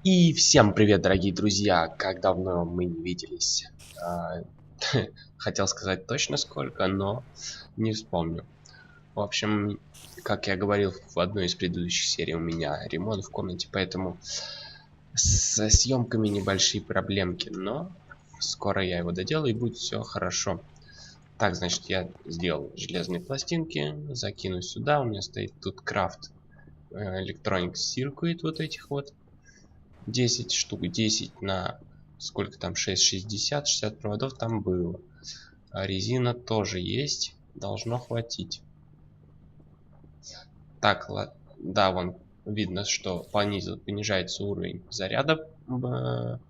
И всем привет, дорогие друзья! Как давно мы не виделись? Хотел сказать точно сколько, но не вспомню. В общем, как я говорил в одной из предыдущих серий, у меня ремонт в комнате, поэтому со съемками небольшие проблемки, но скоро я его доделаю и будет все хорошо. Так, значит, я сделал железные пластинки, закину сюда. У меня стоит тут крафт Electronic Circuit, вот этих вот. 10 штук, 10 на сколько там, 60 проводов там было. А резина тоже есть, должно хватить. Так, да, вон видно, что понижается уровень заряда в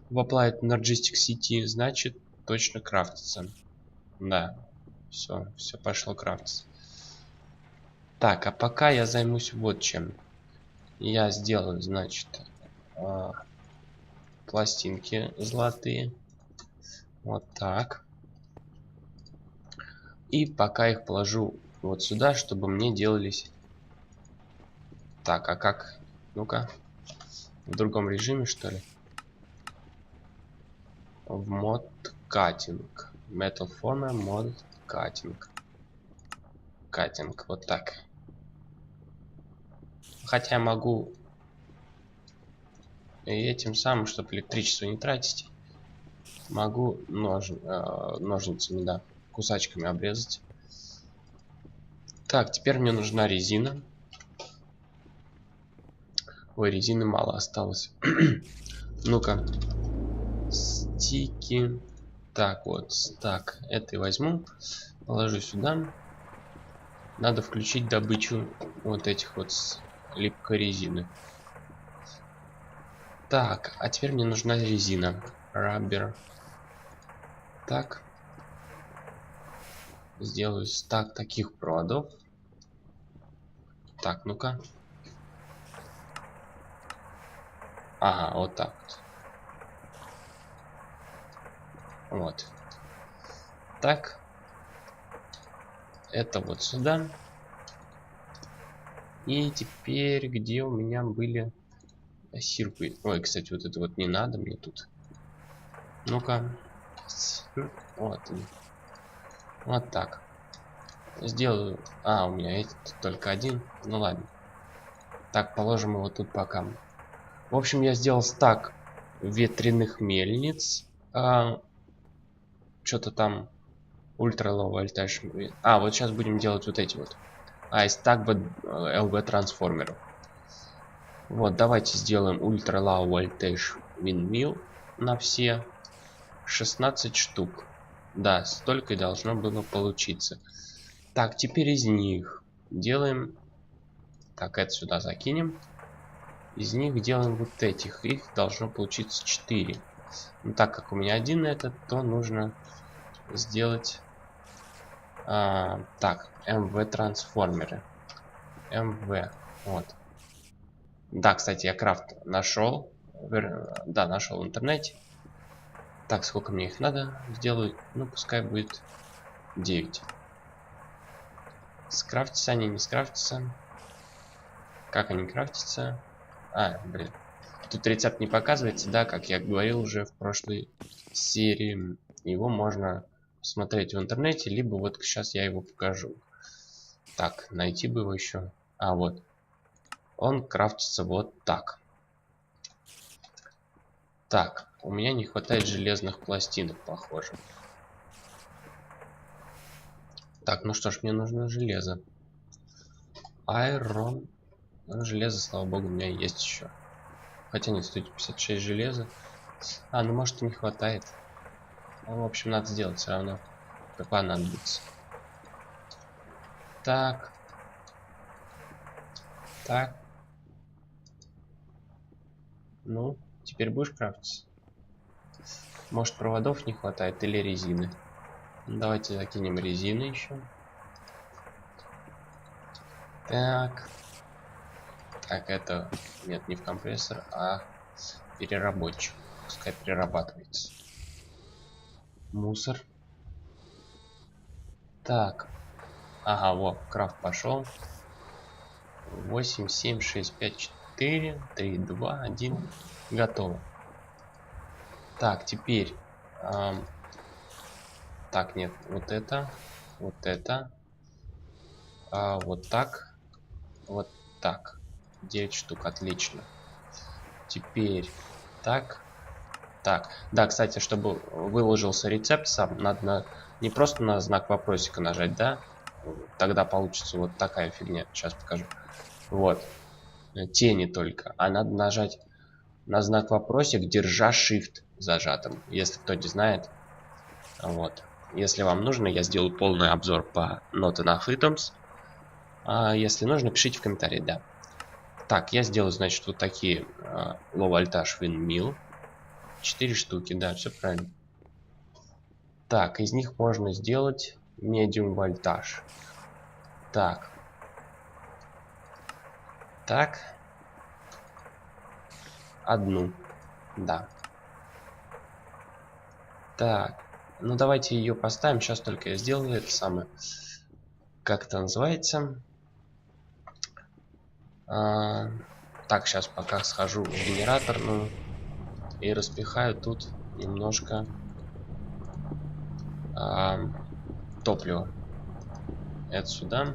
Applied Energistic сети, значит точно крафтится. Да, все пошло крафтиться. Так, а пока я займусь вот чем. Я сделаю, значит, пластинки золотые. Вот так. И пока их положу вот сюда, чтобы мне делались. Так, а как? Ну-ка. В другом режиме, что ли? В мод каттинг. Metal Former мод каттинг. Каттинг, вот так. Хотя могу и этим самым, чтобы электричество не тратить, могу ножницами, да, кусачками обрезать. Так, теперь мне нужна резина. Ой, резины мало осталось. Ну-ка. Стики. Так, вот, так, это возьму, положу сюда. Надо включить добычу вот этих вот липкой резины. Так, а теперь мне нужна резина. Раббер. Так. Сделаю стак таких проводов. Так, ну-ка. Ага, вот так вот. Вот. Так. Это вот сюда. И теперь, где у меня были сиркы? Ой, кстати, вот это вот не надо мне тут. Ну-ка. Вот. Вот так. Сделаю. А, у меня этот только один. Ну ладно. Так, положим его тут пока. В общем, я сделал стак ветряных мельниц. Что-то там ультра low voltage. А, вот сейчас будем делать вот эти вот. И стак LV трансформеров. Вот, давайте сделаем ультра low voltage windmill на все 16 штук. Да, столько и должно было получиться. Так, теперь из них делаем. Так, это сюда закинем. Из них делаем вот этих. Их должно получиться 4. Но так как у меня один этот, то нужно сделать так, МВ трансформеры. МВ. Вот. Да, кстати, я крафт нашел. Да, нашел в интернете. Так, сколько мне их надо? Сделаю. Ну, пускай будет 9. Скрафтятся они, не скрафтятся. Как они крафтятся? Блин. Тут рецепт не показывается, да, как я говорил уже в прошлой серии. Его можно посмотреть в интернете, либо вот сейчас я его покажу. Так, найти бы его еще. Вот. Он крафтится вот так. Так, у меня не хватает железных пластинок, похоже. Так, ну что ж, мне нужно железо. Айрон. Железо, слава богу, у меня есть еще. Хотя нет, 156 железа. Ну может и не хватает. Ну, в общем, надо сделать все равно, как понадобится. Так. Так. Ну, теперь будешь крафтиться? Может, проводов не хватает или резины? Ну, давайте закинем резины еще. Так. Так, это... Нет, не в компрессор, а переработчик. Пускай перерабатывается. Мусор. Так. Ага, вот, крафт пошел. 8, 7, 6, 5, 4, 3, 2, 1. Готово. Так, теперь... так, нет, вот это. Вот так. Вот так. 9 штук, отлично. Теперь так. Так. Да, кстати, чтобы выложился рецепт сам, надо не просто на знак вопросика нажать, да? Тогда получится вот такая фигня. Сейчас покажу. Вот. Тени только. А надо нажать на знак вопросик, держа Shift зажатым. Если кто не знает. Вот. Если вам нужно, я сделаю полный обзор по Not Enough Items. А если нужно, пишите в комментарии, да. Так, я сделаю, значит, вот такие low voltage windmill. 4 штуки, да, все правильно. Так, из них можно сделать medium voltage. Так. Так. Одну. Да. Так. Ну, давайте ее поставим. Сейчас только я сделаю это самое. Как это называется? Так, сейчас пока схожу в генераторную и распихаю тут немножко топлива. Это сюда.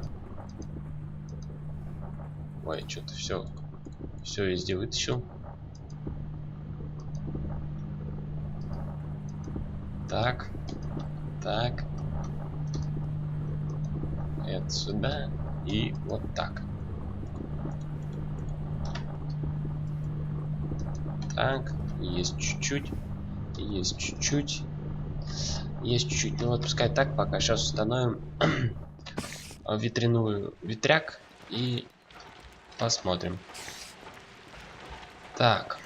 Ой, что-то все везде вытащил. Так, так. Это сюда и вот так. Так, есть чуть-чуть, есть чуть-чуть, есть чуть-чуть. Ну вот пускай так, пока сейчас установим ветряную ветряк и посмотрим. Так.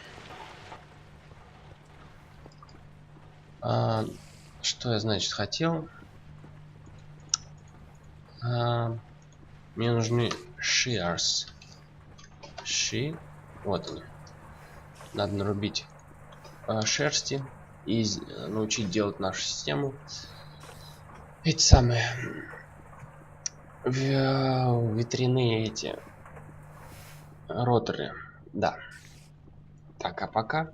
Что я, значит, хотел? Мне нужны shears. Вот они. Надо нарубить шерсти и научить делать нашу систему. Эти самые ветряные эти роторы. Да. Так, а пока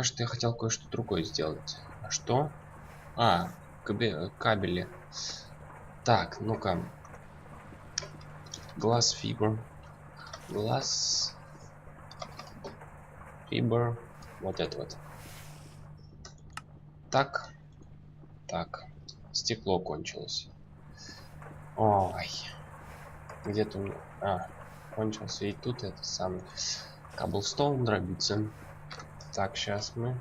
что я хотел кое-что другое сделать. А что? Кабели. Так, ну-ка. Glass fiber. Вот это вот. Так. Так. Стекло кончилось. Ой. Где-то у меня... кончился. И тут это самый cobblestone дробится. Так, сейчас мы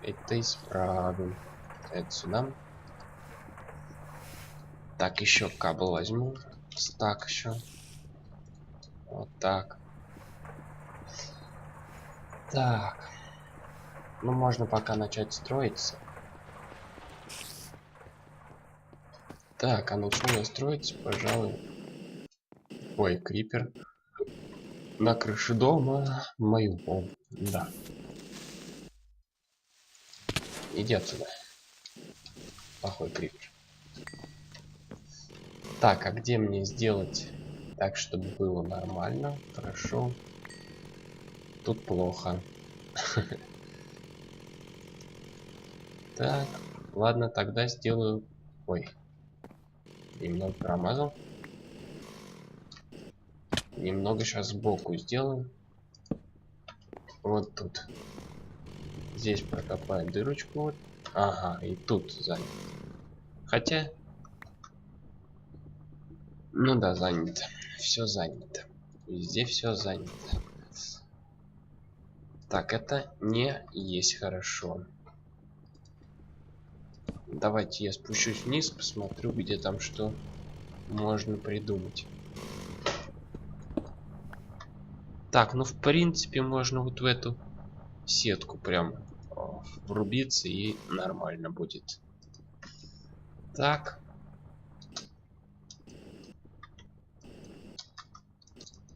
это исправим. Это сюда. Так, еще кабель возьму. Так, еще. Вот так. Так. Ну, можно пока начать строиться. Так, а начну я строиться, пожалуй. Ой, крипер. На крыше дома моего. Да. Иди отсюда. Плохой крипер. Так, а где мне сделать так, чтобы было нормально? Хорошо. Тут плохо. Так, ладно, тогда сделаю... Ой. Немного промазал. Немного сейчас сбоку сделаю. Вот тут. Здесь прокопаю дырочку. Вот. Ага, и тут занят. Хотя... Ну да, занято. Все занято. Везде все занято. Так, это не есть хорошо. Давайте я спущусь вниз, посмотрю, где там что можно придумать. Так, ну в принципе можно вот в эту сетку прям врубиться и нормально будет. Так.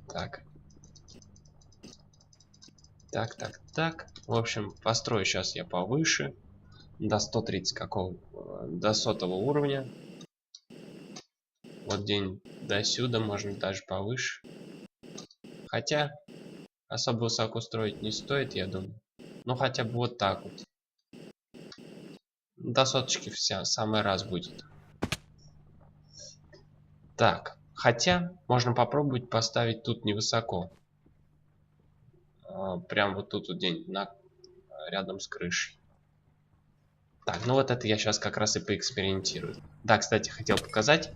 Так. Так. В общем, построю сейчас я повыше. До 130 какого? До 100-го уровня. Вот день до сюда, можно даже повыше. Хотя, особо высоко строить не стоит, я думаю. Ну хотя бы вот так вот. До соточки вся самый раз будет. Так, хотя можно попробовать поставить тут невысоко. Прям вот тут вот где-нибудь рядом с крышей. Так, ну вот это я сейчас как раз и поэкспериментирую. Да, кстати, хотел показать.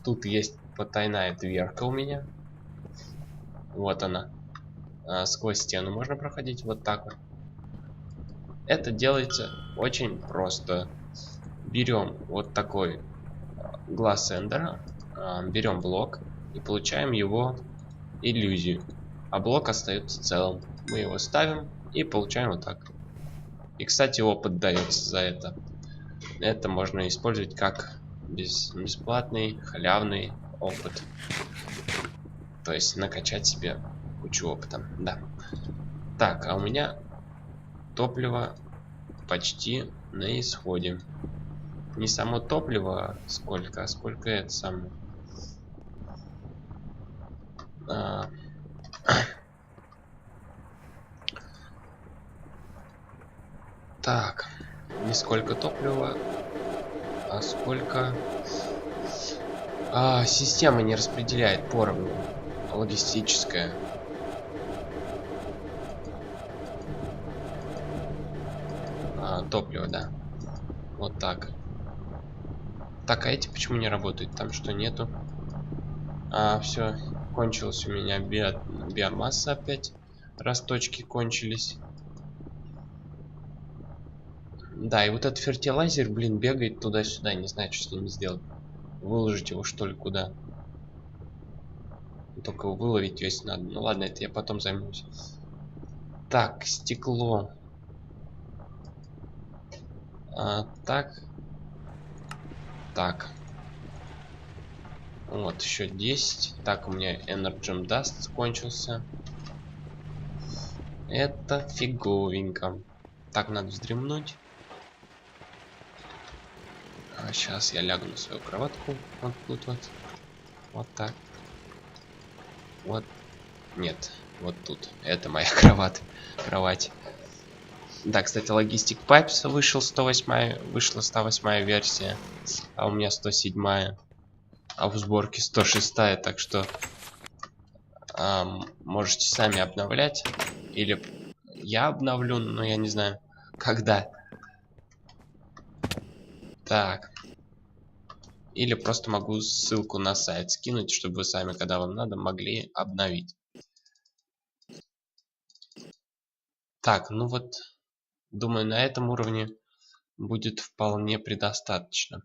Тут есть потайная дверка у меня. Вот она. Сквозь стену можно проходить вот так вот. Это делается очень просто. Берем вот такой глаз эндера, берем блок и получаем его иллюзию. А блок остается целым. Мы его ставим и получаем вот так. И, кстати, опыт дается за это. Это можно использовать как бесплатный, халявный опыт. То есть накачать себе кучу опыта. Да. Так, а у меня топливо почти на исходе. Не само топливо сколько, а сколько это самое. Так, не сколько топлива, а сколько система не распределяет поровну. Логистическая. Топливо, да. Вот так. Так, а эти почему не работают? Там что, нету? Все, кончилась у меня биомасса опять. Росточки кончились. Да, и вот этот фертилайзер, блин, бегает туда-сюда, не знаю, что с ним сделать. Выложить его, что ли, куда? Только выловить весь надо. Ну ладно, это я потом займусь. Так, стекло. Так. Так. Вот, еще 10. Так, у меня Energy Dust кончился. Это фиговенько. Так, надо вздремнуть. Сейчас я лягу на свою кроватку. Вот тут вот. Вот так. Вот. Нет, вот тут. Это моя кровать. Да, кстати, Logistic Pipes вышла 108 версия. А у меня 107. А в сборке 106, так что можете сами обновлять. Или я обновлю, но я не знаю, когда. Так. Или просто могу ссылку на сайт скинуть, чтобы вы сами, когда вам надо, могли обновить. Так, ну вот, думаю, на этом уровне будет вполне предостаточно.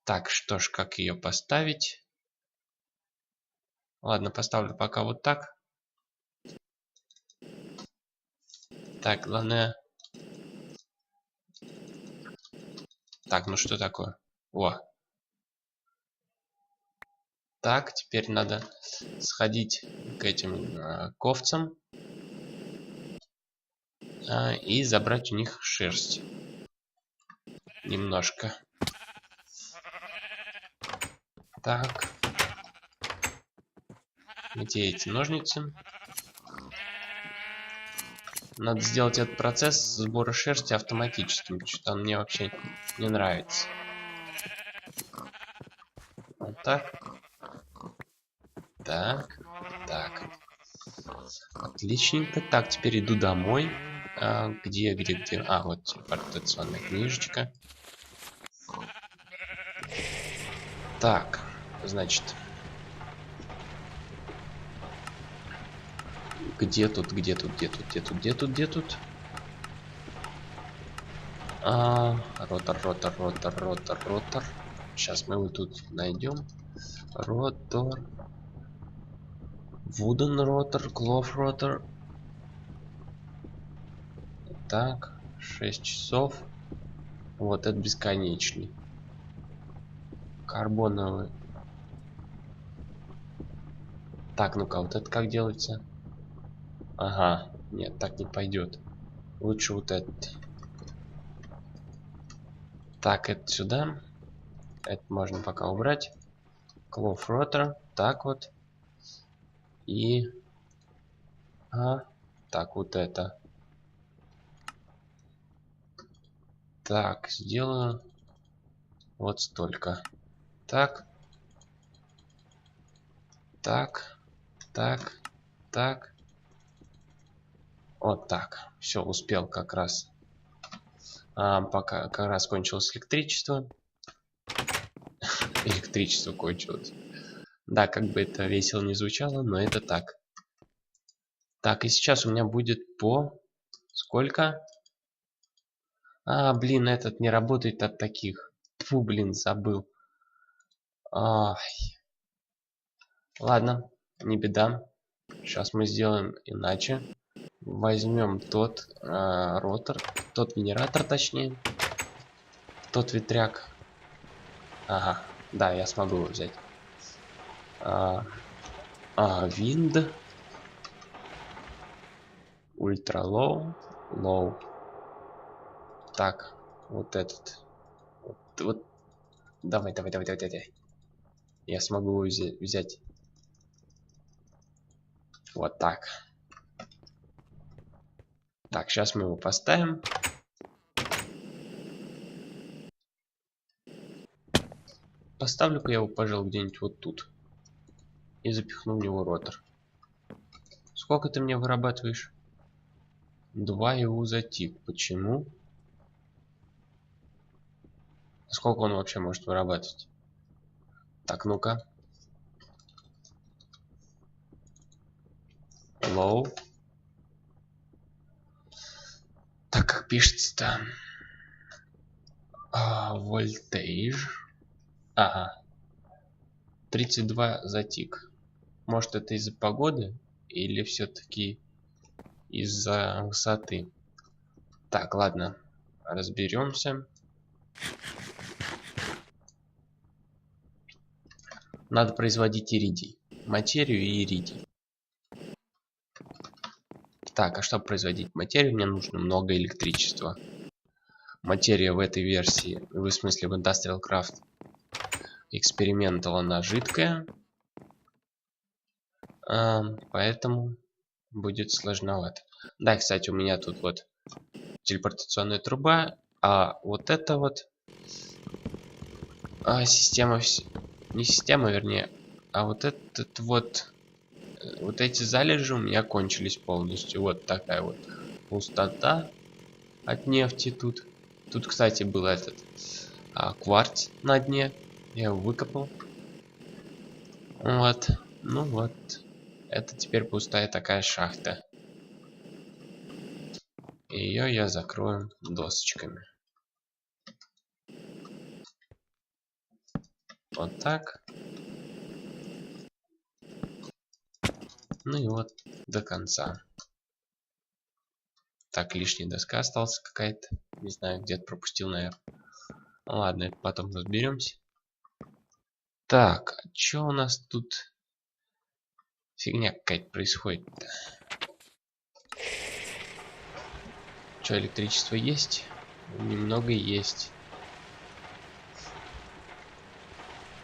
Так, что ж, как ее поставить? Ладно, поставлю пока вот так. Так, главное... Так, ну что такое? О. Так, теперь надо сходить к этим ковцам. И забрать у них шерсть. Немножко. Так. Где эти ножницы? Надо сделать этот процесс сбора шерсти автоматическим. Что-то он мне вообще не нравится. Вот так. Так. Так. Отличненько. Так, теперь иду домой. Где? Вот телепортационная книжечка. Так, значит. Где тут? Ротор. Сейчас мы его тут найдем. Ротор. Wooden ротор, Cloth ротор. Так, 6 часов. Вот это бесконечный. Карбоновый. Так, ну-ка, вот это как делается? Ага, нет, так не пойдет. Лучше вот этот. Так, это сюда. Это можно пока убрать. Cloth ротор. Так вот. И Так, вот это. Так, сделаю вот столько. Так. Так. Так. Так. Вот так. Все, успел как раз. Пока как раз кончилось электричество. Электричество кончилось. Да, как бы это весело не звучало, но это так. Так, и сейчас у меня будет по... Сколько? Блин, этот не работает от таких. Фу, блин, забыл. Ай. Ладно, не беда. Сейчас мы сделаем иначе. Возьмем тот ротор, тот генератор, точнее. Тот ветряк. Ага, да, я смогу его взять. Винд. Ультра лоу. Лоу. Так, вот этот. Вот. Давай. Я смогу его взять. Вот так. Так, сейчас мы его поставим. Поставлю-ка я его, пожалуй, где-нибудь вот тут. И запихну в него ротор. Сколько ты мне вырабатываешь? 2 ИУ за тик. Почему? Сколько он вообще может вырабатывать? Так, ну-ка. Low. Так, как пишется-то? Voltage. Ага. 32 за тик. Может, это из-за погоды? Или все-таки из-за высоты? Так, ладно. Разберемся. Надо производить иридий. Материю и иридий. Так, а чтобы производить материю, мне нужно много электричества. Материя в этой версии, в смысле в Industrial Craft Experimental, она жидкая. Поэтому будет сложновато. Да, кстати, у меня тут вот телепортационная труба. А вот это вот система... Не система, вернее. А вот этот вот... Вот эти залежи у меня кончились полностью. Вот такая вот пустота от нефти тут. Тут, кстати, был этот кварц на дне. Я его выкопал. Вот. Ну вот. Это теперь пустая такая шахта. Ее я закрою досочками. Вот так. Ну и вот до конца. Так, лишняя доска осталась какая-то. Не знаю, где-то пропустил, наверное. Ладно, это потом разберемся. Так, а что у нас тут? Фигня какая-то происходит-то. Что, электричество есть? Немного есть.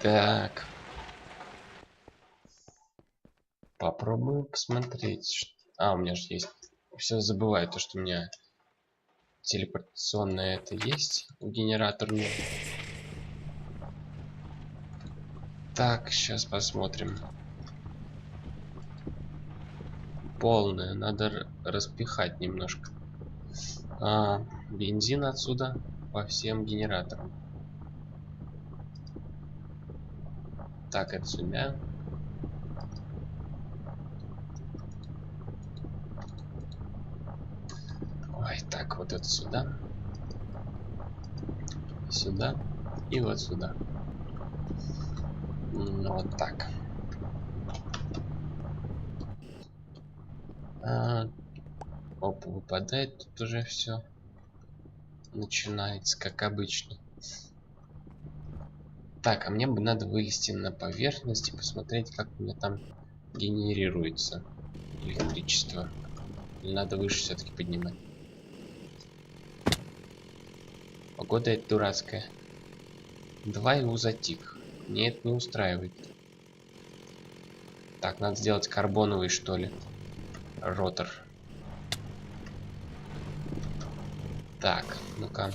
Так. Попробую посмотреть. У меня же есть. Все забываю то, что у меня телепортационное это есть. Генератор нет. Так, сейчас посмотрим. Полное. Надо распихать немножко. Бензин отсюда по всем генераторам. Так, это сюда. Ой, так, вот это сюда. Сюда. И вот сюда. Вот так. Опа, выпадает тут уже все. Начинается, как обычно. Так, а мне бы надо вылезти на поверхность и посмотреть, как у меня там генерируется электричество. Или надо выше все-таки поднимать. Погода это дурацкая. 2 ИУ за тик. Мне это не устраивает. Так, надо сделать карбоновый, что ли. ротор. Так, ну-ка.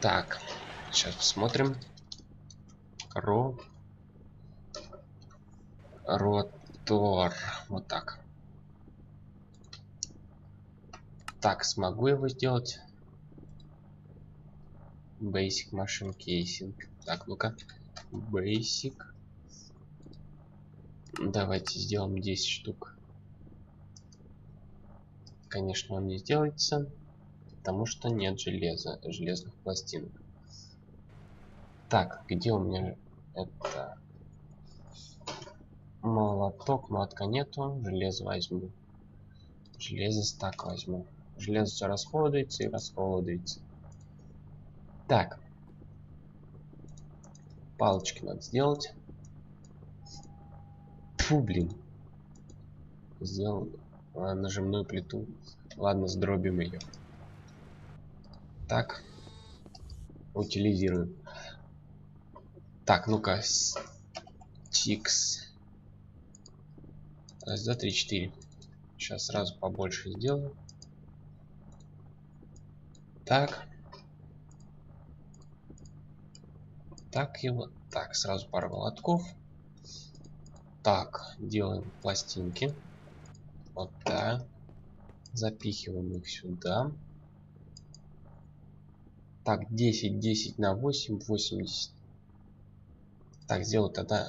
Так, сейчас посмотрим. Ротор. Вот так. Так, смогу его сделать? Basic Machine Casing. Так, ну-ка. Basic. Давайте сделаем 10 штук. Конечно, он не сделается, потому что нет железных пластинок. Так, где у меня это? Молоток, молотка нету. Железо возьму. Железо стак возьму. Железо все расходуется и расходуется. Так. Палочки надо сделать. Фу, блин. Сделал нажимную плиту. Ладно, сдробим ее. Так. Утилизируем. Так, ну-ка. Тикс. Раз, два, три, четыре. Сейчас сразу побольше сделаю. Так. Так его. Так, сразу пару молотков. Так, делаем пластинки. Вот так. Запихиваем их сюда. Так, 10 на 8, 80. Так, сделаю тогда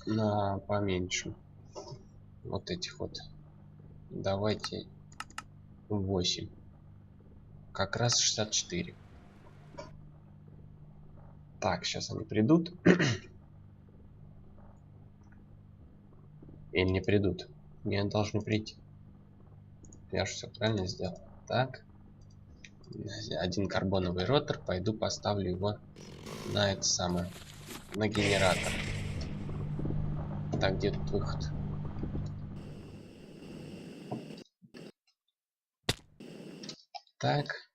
на поменьше. Вот этих вот. Давайте 8. Как раз 64. Так, сейчас они придут. Или не придут. Мне должны прийти. Я же все правильно сделал. Так. Один карбоновый ротор. Пойду поставлю его на это самое. На генератор. Так, где тут выход? Так.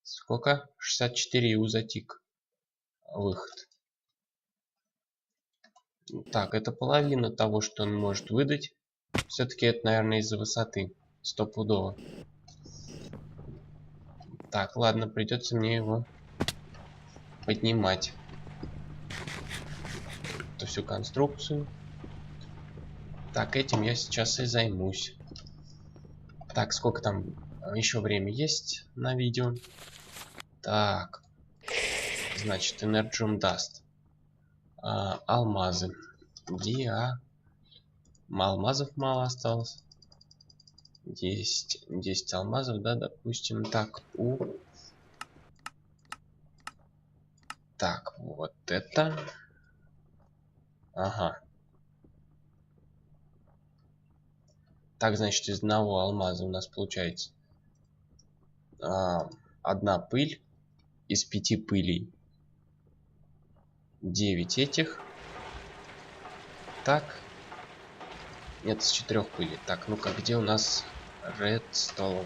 Сколько? 64 и затик. Выход. Так, это половина того, что он может выдать. Все-таки это, наверное, из-за высоты. Стопудово. Так, ладно, придется мне его поднимать. Эту всю конструкцию. Так, этим я сейчас и займусь. Так, сколько там еще время есть на видео? Так, значит, Energium Dust. Алмазы. Алмазов мало осталось. 10 алмазов, да, допустим. Так, так, вот это. Ага. Так, значит, из одного алмаза у нас получается одна пыль. Из 5 пылей 9 этих. Так. Нет, с 4 пыли. Так, ну-ка, где у нас редстоун?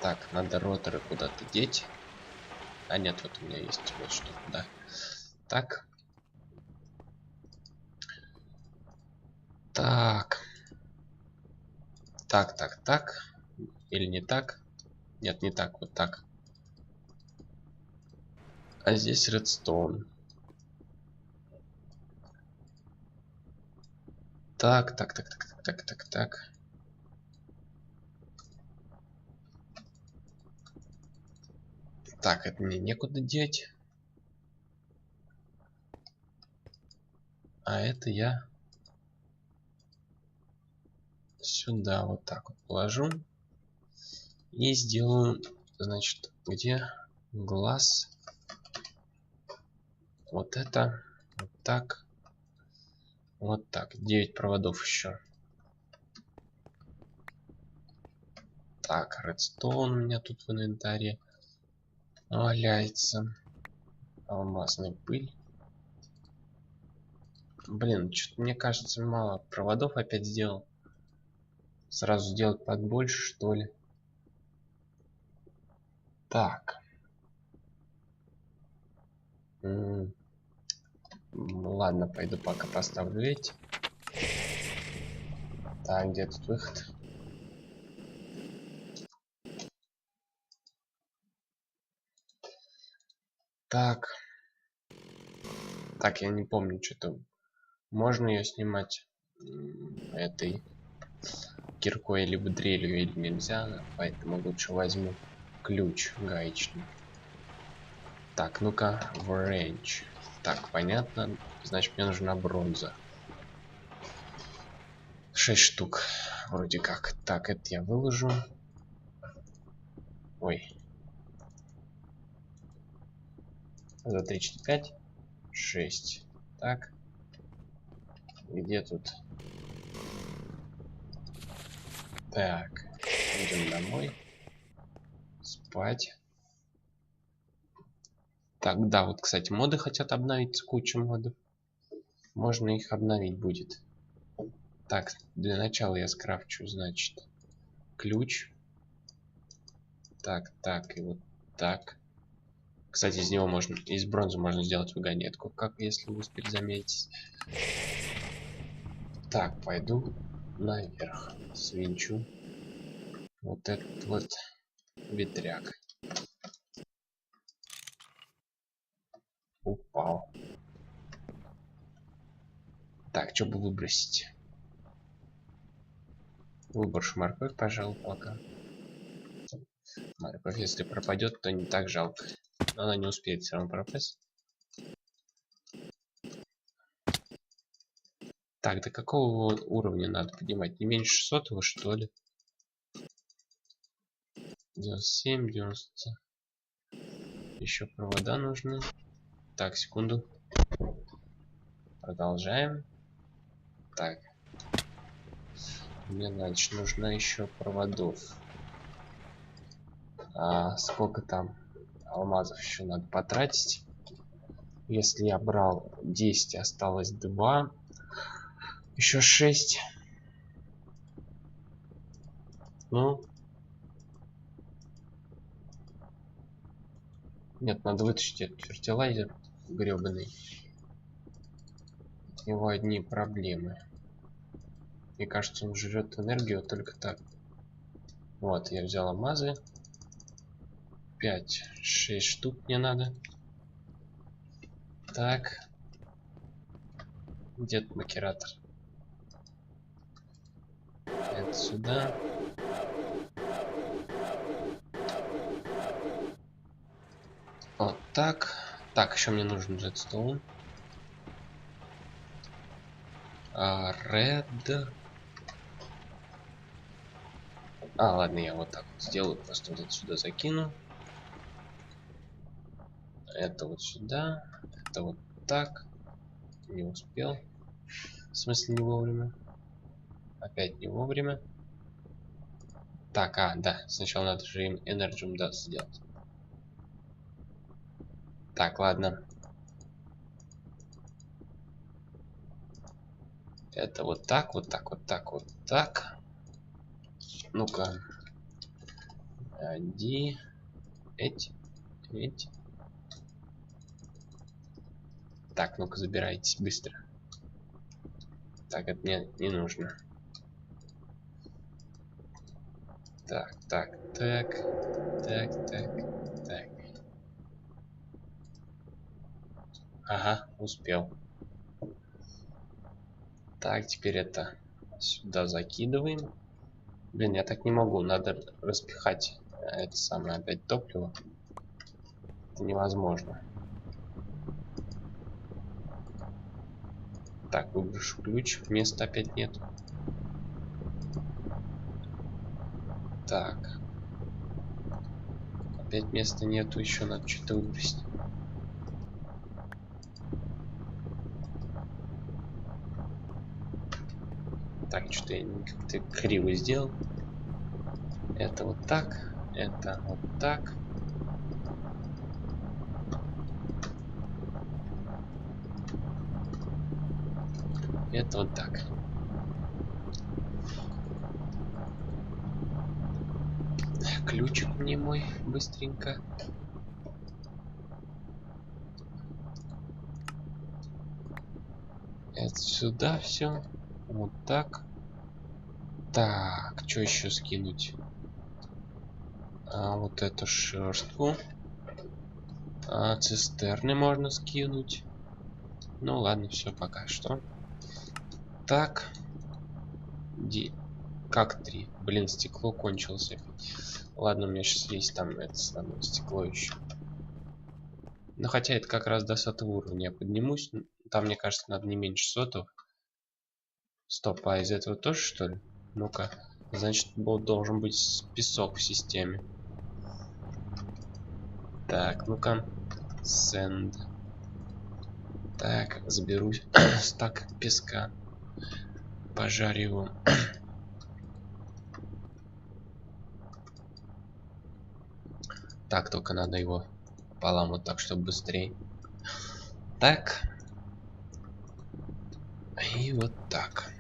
Так, надо роторы куда-то деть. А нет, вот у меня есть вот что, да. Так. Так. Так. Или не так? Нет, не так, вот так. А здесь редстоун. Так. Так, это мне некуда деть. А это я сюда вот так вот положу. И сделаю, значит, где глаз. Вот это. Вот так. Вот так. 9 проводов еще. Так, редстоун у меня тут в инвентаре валяется. Алмазная пыль. Блин, что-то мне кажется мало проводов опять сделал. Сразу сделать побольше, что ли. Так. Ладно, пойду пока поставлю эти. Так, где тут выход? Так. Так, я не помню, что-то. Можно ее снимать этой киркой либо дрелью, или нельзя. Поэтому лучше возьму ключ гаечный. Так, ну-ка, в range. Так, понятно. Значит, мне нужна бронза. 6 штук. Вроде как. Так, это я выложу. Ой. За 3, 4, 5. 6. Так. Где тут? Так. Идем домой. Спать. Так, да, вот, кстати, моды хотят обновить, кучу модов. Можно их обновить будет. Так, для начала я скрафчу, значит, ключ. Так, так, и вот так. Кстати, из него можно, из бронзы можно сделать вагонетку, как если вы успели заметить. Так, пойду наверх. Свинчу. Вот этот вот ветряк. Упал. Так, что бы выбросить? Выброшу морковь, пожалуй, пока. Морковь, если пропадет, то не так жалко. Но она не успеет все равно пропасть. Так, до какого уровня надо поднимать? Не меньше 600, что ли? 97, 90. Еще провода нужны. Так, секунду. Продолжаем. Так. Мне, значит, нужно еще проводов. А сколько там алмазов еще надо потратить? Если я брал 10, осталось 2. Еще 6. Ну. Нет, надо вытащить этот фертилайзер гребаный. От него одни проблемы. Мне кажется, он жрет энергию только так. Вот, я взял алмазы. 5-6 штук мне надо. Так. Где-то макератор. Это сюда. Вот так. Так, еще мне нужен редстоун. Red. Ладно, я вот так вот сделаю. Просто вот сюда закину. Это вот сюда. Это вот так. Не успел. В смысле, не вовремя. Опять не вовремя. Так, да. Сначала надо же им Energy Dust сделать. Так, ладно. Это вот так, вот так, вот так, вот так. Ну-ка. Эти. Так, ну-ка, забирайтесь быстро. Так, это мне не нужно. Так. Ага, успел. Так, теперь это сюда закидываем. Блин, я так не могу. Надо распихать это самое опять топливо. Это невозможно. Так, выброшу ключ. Места опять нет. Так. Опять места нету. Еще надо что-то выбросить. Так, что-то я как-то криво сделал. Это вот так. Это вот так. Это вот так. Ключик мне мой быстренько. Это сюда все. Вот так. Так, что еще скинуть? Вот эту шерстку. Цистерны можно скинуть. Ну ладно, все пока что. Так. Как 3? Блин, стекло кончилось опять. Ладно, у меня сейчас есть там это самое стекло еще. Ну хотя это как раз до 100 уровня я поднимусь. Там, мне кажется, надо не меньше 100. Стоп, а из этого тоже, что ли? Ну-ка. Значит, должен быть песок в системе. Так, ну-ка. Send. Так, заберу стак песка. Пожарю его. Так, только надо его пополам вот так, чтобы быстрее. Так. И вот так.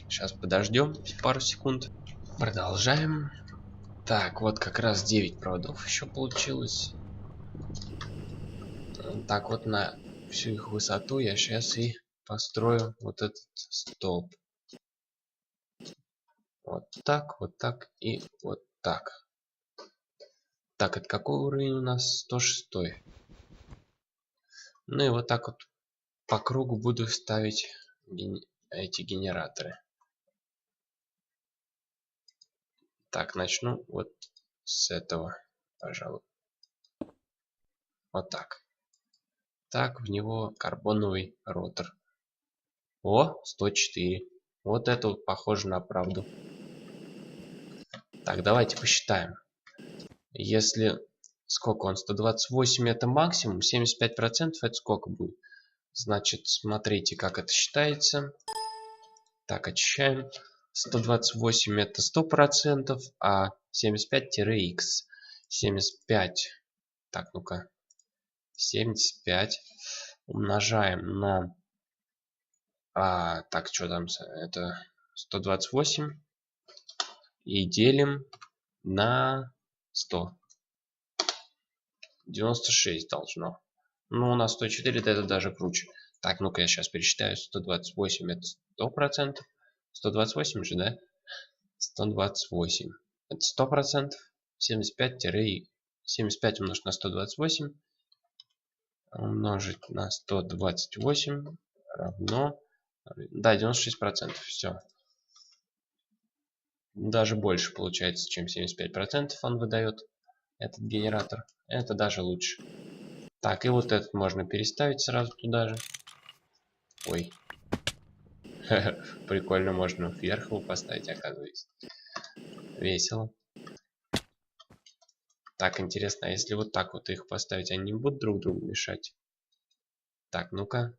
Сейчас подождем пару секунд. Продолжаем. Так, вот как раз 9 проводов еще получилось. Так, вот на всю их высоту я сейчас и построю вот этот столб. Вот так и вот так. Так, это какой уровень у нас? 106. Ну и вот так вот по кругу буду ставить эти генераторы. Так, начну вот с этого, пожалуй. Вот так. Так, в него карбоновый ротор. О, 104. Вот это вот похоже на правду. Так, давайте посчитаем. Если... Сколько он? 128 это максимум, 75% это сколько будет? Значит, смотрите, как это считается. Так, очищаем. 128 это 100%, а 75-х. 75. Так, ну-ка. 75 умножаем на... так, что там? Это 128. И делим на 100. 96 должно. Ну, у нас 104, это даже круче. Так, ну-ка я сейчас пересчитаю. 128 это 100%. 128 же, да? 128. Это 100%. 75 умножить на 128. Умножить на 128 равно... Да, 96%. Все. Даже больше получается, чем 75% он выдает. Этот генератор. Это даже лучше. Так, и вот этот можно переставить сразу туда же. Ой. Прикольно, можно вверх его поставить, оказывается. Весело. Так, интересно, а если вот так вот их поставить, они не будут друг другу мешать? Так, ну-ка.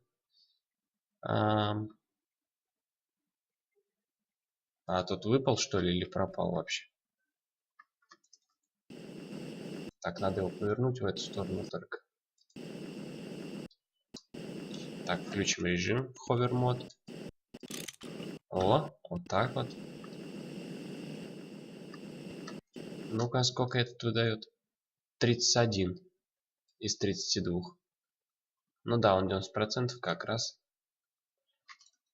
Тут выпал, что ли, или пропал вообще? Так, надо его повернуть в эту сторону только. Так, включим режим Hover Mode. О, вот так вот. Ну-ка, сколько это выдает? 31 из 32. Ну да, он 90% как раз.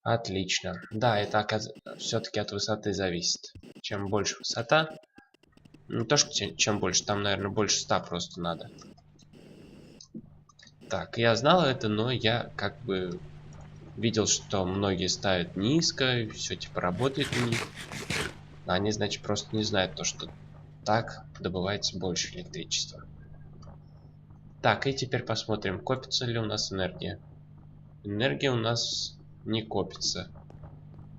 Отлично. Да, это все-таки от высоты зависит. Чем больше высота, не то что чем больше, там, наверное, больше 100 просто надо. Так, я знал это, но я как бы видел, что многие ставят низко, все типа работает у них. А они, значит, просто не знают то, что так добывается больше электричества. Так, и теперь посмотрим, копится ли у нас энергия. Энергия у нас не копится.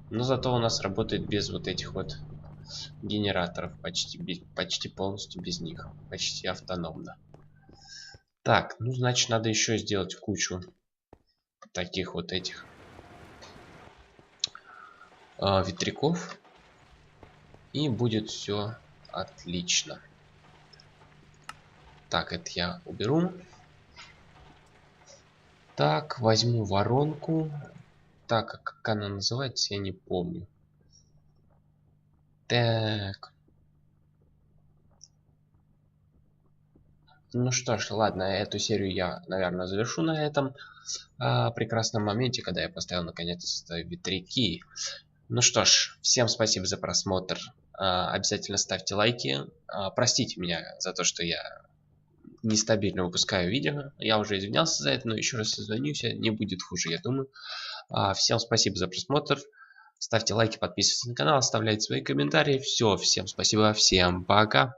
Но зато у нас работает без вот этих вот генераторов. Почти полностью без них. Почти автономно. Так, ну значит надо еще сделать кучу таких вот этих ветряков. И будет все отлично. Так, это я уберу. Так, возьму воронку. Так, как она называется, я не помню. Так. Ну что ж, ладно, эту серию я, наверное, завершу на этом прекрасном моменте, когда я поставил наконец-то ветряки. Ну что ж, всем спасибо за просмотр. Обязательно ставьте лайки. Простите меня за то, что я нестабильно выпускаю видео. Я уже извинялся за это, но еще раз созвонюсь, не будет хуже, я думаю. Всем спасибо за просмотр. Ставьте лайки, подписывайтесь на канал, оставляйте свои комментарии. Все, всем спасибо, всем пока.